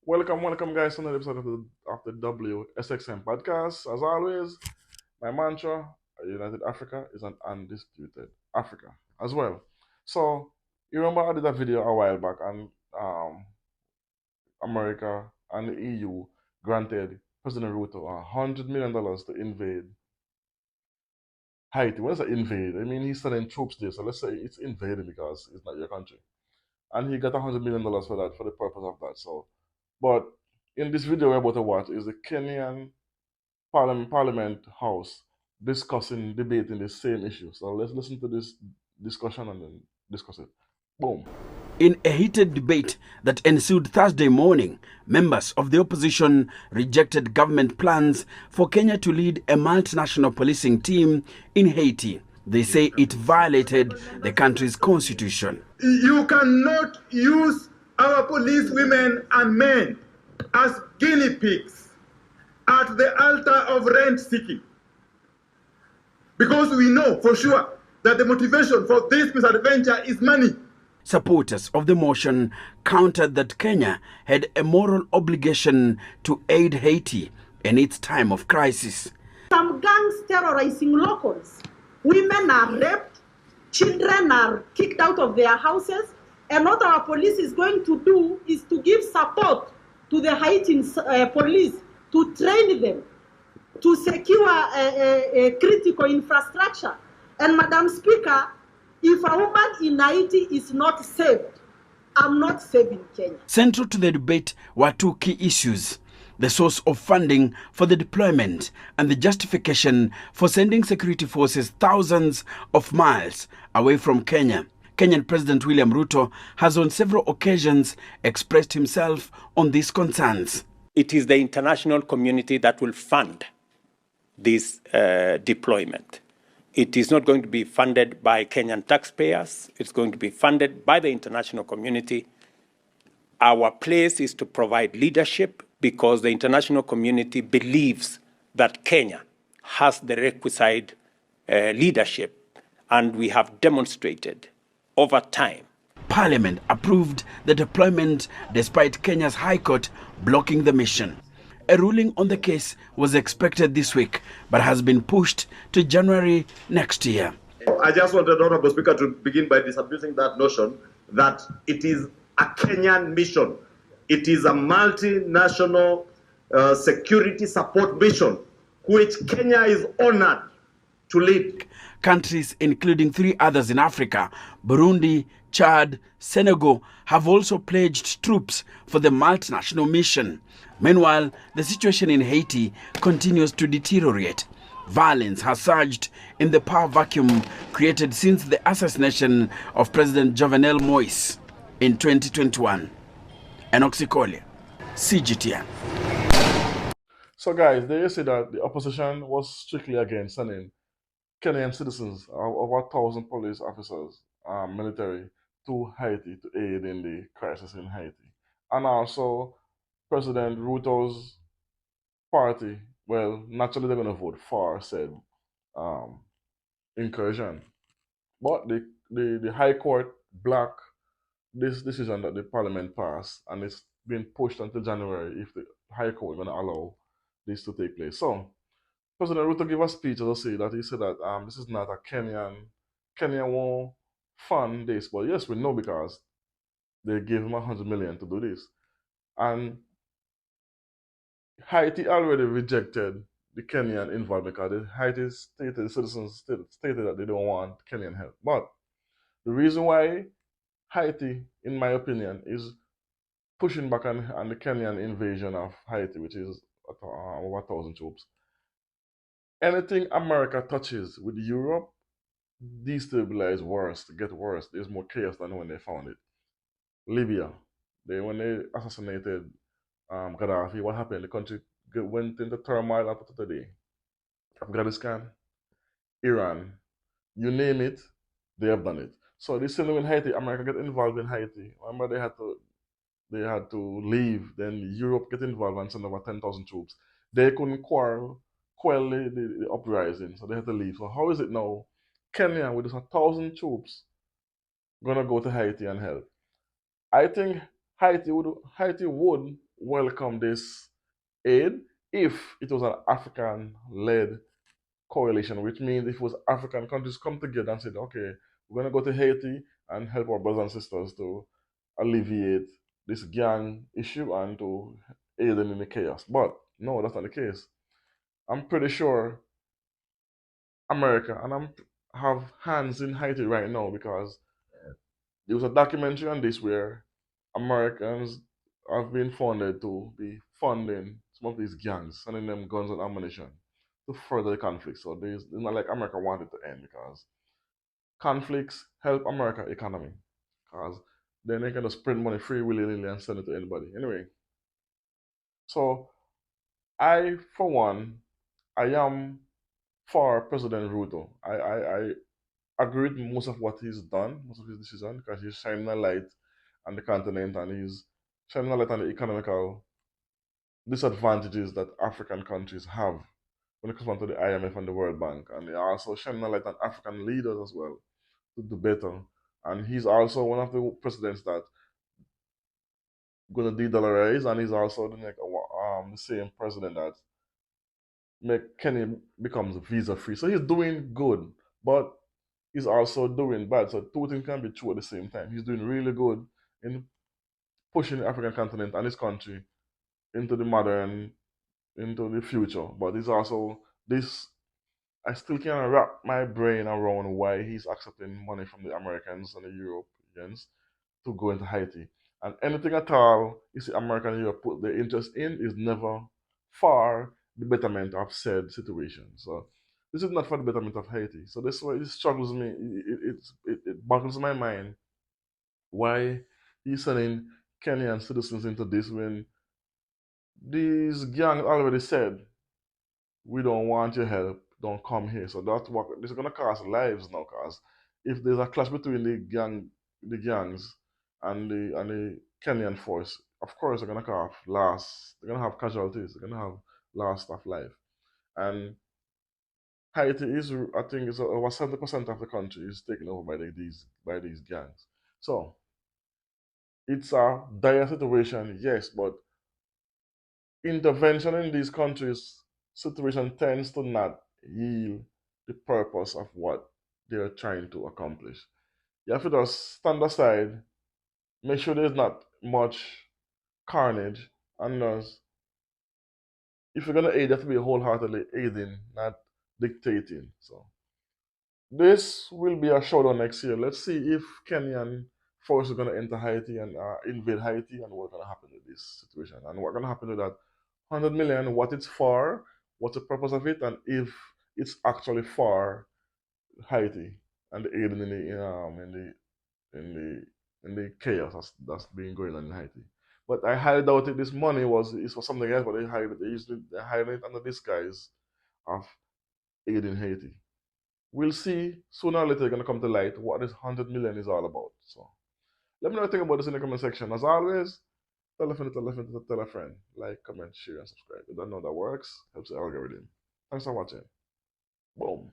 Welcome, guys, to another episode of the WSXM podcast. As always, my mantra: United Africa is an undisputed Africa as well. So, you remember I did a video a while back, and um, America and the EU granted President Ruto $100 million to invade Haiti. When I say invade, I mean he's sending troops there. So let's say it's invading because it's not your country, and he got $100 million for that, for the purpose of that. So, but in this video we're about to watch is the Kenyan Parliament House debating the same issue. So let's listen to this discussion and then discuss it. Boom. In a heated debate that ensued Thursday morning, members of the opposition rejected government plans for Kenya to lead a multinational policing team in Haiti. They say it violated the country's constitution. You cannot use our police women and men as guinea pigs at the altar of rent seeking. Because we know for sure that the motivation for this misadventure is money. Supporters of the motion countered that Kenya had a moral obligation to aid Haiti in its time of crisis. Some gangs terrorizing locals. Women are raped, children are kicked out of their houses, and what our police is going to do is to give support to the Haitian police, to train them, to secure a critical infrastructure. And Madam Speaker, if a woman in Haiti is not saved, I'm not saving Kenya. Central to the debate were two key issues: the source of funding for the deployment and the justification for sending security forces thousands of miles away from Kenya. Kenyan President William Ruto has on several occasions expressed himself on these concerns. It is the international community that will fund this deployment. It is not going to be funded by Kenyan taxpayers. It's going to be funded by the international community. Our place is to provide leadership because the international community believes that Kenya has the requisite leadership, and we have demonstrated over time. Parliament approved the deployment despite Kenya's High Court blocking the mission. A ruling on the case was expected this week, but has been pushed to January next year. I just wanted the Honorable Speaker to begin by disabusing that notion that it is a Kenyan mission. It is a multinational security support mission which Kenya is honored to lead. Countries, including three others in Africa, Burundi, Chad, Senegal, have also pledged troops for the multinational mission. Meanwhile, the situation in Haiti continues to deteriorate. Violence has surged in the power vacuum created since the assassination of President Jovenel Moïse in 2021. Enoxicole, CGTN. So, guys, there you see that the opposition was strictly against sending Kenyan citizens, over 1,000 police officers, military, to Haiti to aid in the crisis in Haiti. And also, President Ruto's party, well, naturally they're going to vote for said um, incursion. But the High Court blocked this decision that the Parliament passed, and it's been pushed until January if the High Court is going to allow this to take place. So, President Ruto gave a speech to say that he said that this is not a Kenya won't fund this, but yes, we know because they gave him 100 million to do this, and Haiti already rejected the Kenyan involvement because the Haiti stated citizens stated that they don't want Kenyan help. But the reason why Haiti, in my opinion, is pushing back on the Kenyan invasion of Haiti, which is over 1,000 troops. Anything America touches with Europe destabilize worse, get worse. There's more chaos than when they found it. Libya, when they assassinated Gaddafi, what happened? The country went into turmoil up to today. Afghanistan, Iran, you name it, they have done it. So this same in Haiti, America get involved in Haiti. Remember they had to leave. Then Europe get involved and send over 10,000 troops. They couldn't quell the uprising, so they had to leave. So how is it now? Kenya with just 1,000 troops gonna go to Haiti and help. I think Haiti would welcome this aid if it was an African-led coalition, which means if it was African countries come together and said, okay, we're going to go to Haiti and help our brothers and sisters to alleviate this gang issue and to aid them in the chaos. But no, that's not the case. I'm pretty sure America, and I'm have hands in Haiti right now because there was a documentary on this where Americans have been funded to be funding some of these gangs, sending them guns and ammunition to further the conflict. So it's not like America wanted to end because conflicts help America economy because then they can just print money free willy nilly and send it to anybody. Anyway, so I, for one, I am for President Ruto. I agree with most of what he's done, most of his decisions, because he's shining a light on the continent and he's shining a light on the economical disadvantages that African countries have when it comes to the IMF and the World Bank. And they are also shining a light on African leaders as well to do better. And he's also one of the presidents that going to de-dollarize, and he's also the same president that make Kenya becomes visa free. So he's doing good, but he's also doing bad. So two things can be true at the same time. He's doing really good in pushing the African continent and his country into the modern, into the future. But he's also this. I still can't wrap my brain around why he's accepting money from the Americans and the Europeans to go into Haiti. And anything at all you see America and Europe put their interest in is never for the betterment of said situation. So this is not for the betterment of Haiti. So this why it struggles me. It boggles my mind why he's sending Kenyan citizens into this when these gangs already said we don't want your help, don't come here. So that's what this is gonna cost lives now, cause if there's a clash between the gangs and the Kenyan force, of course they're gonna have loss, they're gonna have casualties, they're gonna have loss of life. And Haiti is, I think, it's over 70% of the country is taken over by these gangs. So it's a dire situation, yes, but intervention in these countries situation tends to not yield the purpose of what they're trying to accomplish. You have to just stand aside, make sure there's not much carnage, and just, if you're gonna aid, you have to be wholeheartedly aiding, not dictating. So this will be a showdown next year. Let's see if Kenyan force are gonna enter Haiti and invade Haiti, and what's gonna happen with this situation, and what's gonna happen with that 100 million, what it's for, what's the purpose of it, and if it's actually for Haiti and the aid in the chaos that's been going on in Haiti. But I highly doubt it. This money is for something else, but they hide it under disguise of aid in Haiti. We'll see sooner or later. They're gonna come to light what this 100 million is all about. So let me know what you think about this in the comment section. As always, tell a friend, tell a friend, tell a friend. Like, comment, share, and subscribe. If you don't know that works, helps the algorithm. Thanks for watching. Boom.